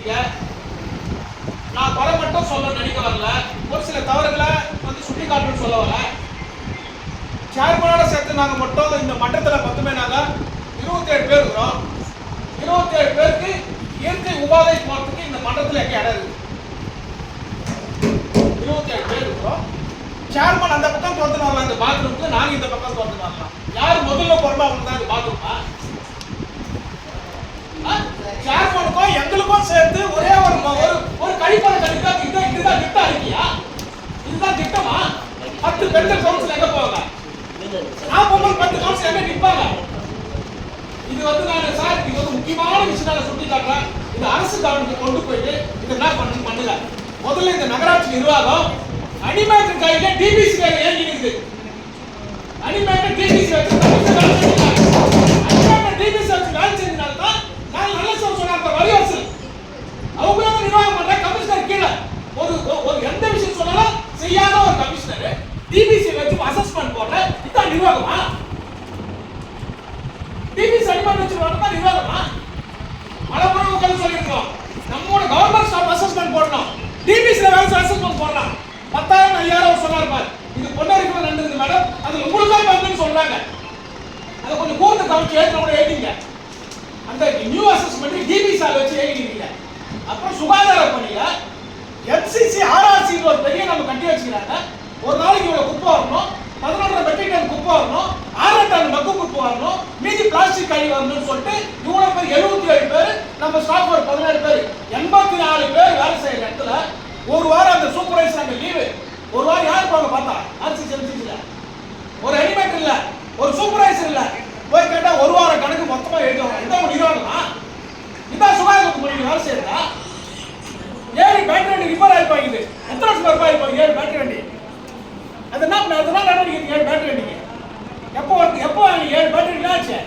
இருக்கீங்க. நான் குறை மட்டும் சொல்ல நினைக்க வரல, ஒரு சில தவறுகளை வந்து சுட்டி காட்டணும்னு சொல்ல வரல. சேர்மனோட சேர்த்து நாங்கள் மட்டும் இந்த மன்றத்தில் மொத்தமே நாங்கள் 27 பேர் இருக்கிறோம். 27 பேருக்கு இயற்கை உபாதை போறதுக்கு இந்த மன்றத்தில் எங்கே இடம் இருக்கு? 27 பேர் இருக்கிறோம். சேர்மன் அந்த பக்கம் திறந்து வரலாம் இந்த பாத்ரூமுக்கு, நாங்கள் இந்த பக்கம் திறந்து வரலாம். யார் முதல்ல போறோமோ அவங்க தான் இந்த பாத்ரூமா? சேர்மனுக்கும் எங்களுக்கும் சேர்த்து ஒரே ஒரு கழிப்பறை கட்டிட்டா இதுதான் திட்டம் இருக்கியா? இதுதான் திட்டமா? 10 பெண்கள் கவுன்சில் எங்க போவாங்க? 10 கவுன்சில் எங்க நிற்பாங்க? இது வந்து நான் சார் இது வந்து முக்கியமான விஷயம் சுட்டி காட்டுறேன். இது அரசு கவனத்துக்கு கொண்டு போயிட்டு இது என்ன பண்ணுங்க. முதல்ல இந்த நகராட்சி நிர்வாகம் அனிமேட்டர் கையில டிபிசி வேலை ஏங்கி இருக்குது. அனிமேட்டர் டிபிசி வச்சு டிபிசி வச்சு வேலை செஞ்சதுனால தான் நான் நல்ல சொன்னாங்க வரிவசல் அவங்களும் நிர்வாகம் பண்ற கமிஷனர் கீழே ஒரு எந்த விஷயம் சொன்னாலும் செய்யாத ஒரு கமிஷனர் டிபிசி வச்சு அசஸ்மெண்ட் போடுற இதான் நிர்வாகமா? டிபிசி அடிமேட் வச்சு போடுறதா நிர்வாகமா? மலப்புறம் சொல்லியிருக்கோம் நம்மளோட கவர்மெண்ட் ஸ்டாஃப் அசஸ்மெண்ட் போடணும். டிபிசில வேலை அசஸ்மெண்ட் போடலாம். 10,000 5,000 சொன்னார் பாரு. இது பொன்னறிவு நடந்தது மேடம். அது உங்களுக்கா பங்குன்னு சொல்றாங்க. அதை கொஞ்சம் கூர்ந்து கவனிச்சு ஏற்கனவே கூட ஏற்றிங்க. அந்த நியூ அசஸ்மெண்ட் டிபிசி வச்சு ஏறிக்கிறீங்க. அப்புறம் சுகாதார பணியில எம்சிசி ஆர்ஆர்சி ஒரு பெரிய நம்ம கட்டி வச்சுக்கிறாங்க. ஒரு நாளைக்கு இவ்வளவு குப்பை வரணும், 11 மெட்ரிக் டன் குப்பை வரணும், 6 டன் மக்கு குப்பை வரணும், மீதி பிளாஸ்டிக் கழி வரணும்னு சொல்லிட்டு இவ்வளவு பேர் 77 பேர் நம்ம ஸ்டாஃப் ஒரு 17 பேர் 84 பேர் வேலை செய்யற இடத்துல ஒரு வாரம் அந்த சூப்பர்வைசர் அங்க லீவு. ஒரு வாரம் யார் போங்க பார்த்தா ஆர்சிசி எம்சிசில ஒரு அனிமேட்டர் இல்ல, ஒரு சூப்பர்வைசர் இல்ல. போய் கேட்டா ஒரு வாரம் கணக்கு மொத்தமா எழுதுவாங்க. இதான் நிர்வாகமா? இதான் சுகாதாரத்துக்கு முடிவு வேலை செய்யறதா? 7 பேட்டரி வண்டி ரிப்பேர் ஆகி போகுது. எத்தனை வருஷம் ரிப்பேர் ஆகி போகுது 7 பேட்டரி வண்டி? அது என்ன நடவடிக்கை 7 பேட்டரி வண்டிக்கு? எப்போ 7 பேட்டரி ஆச்சு?